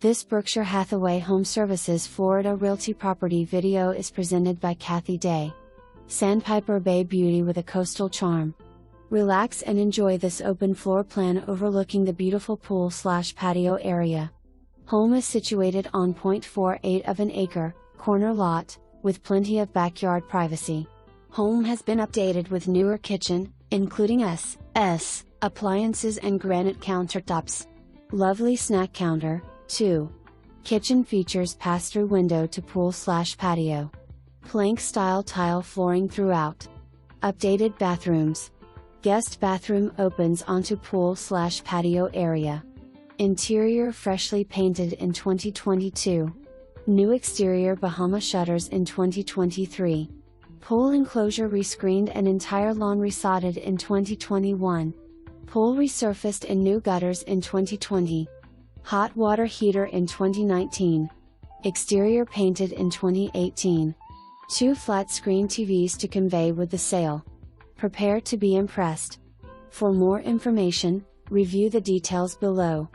This Berkshire Hathaway HomeServices Florida Realty property video is presented by Kathy Day. Sandpiper Bay beauty with a coastal charm. Relax and enjoy this open floor plan overlooking the beautiful pool/patio area. Home is situated on 0.48 of an acre, corner lot, with plenty of backyard privacy. Home has been updated with newer kitchen, including S appliances and granite countertops. Lovely snack counter, too. Kitchen features pass-through window to pool/patio. Plank-style tile flooring throughout. Updated bathrooms. Guest bathroom opens onto pool/patio area. Interior freshly painted in 2022. New exterior Bahama shutters in 2023. Pool enclosure rescreened and entire lawn resodded in 2021. Pool resurfaced and new gutters in 2020. Hot water heater in 2019. Exterior painted in 2018. 2 flat screen TVs to convey with the sale. Prepare to be impressed. For more information, review the details below.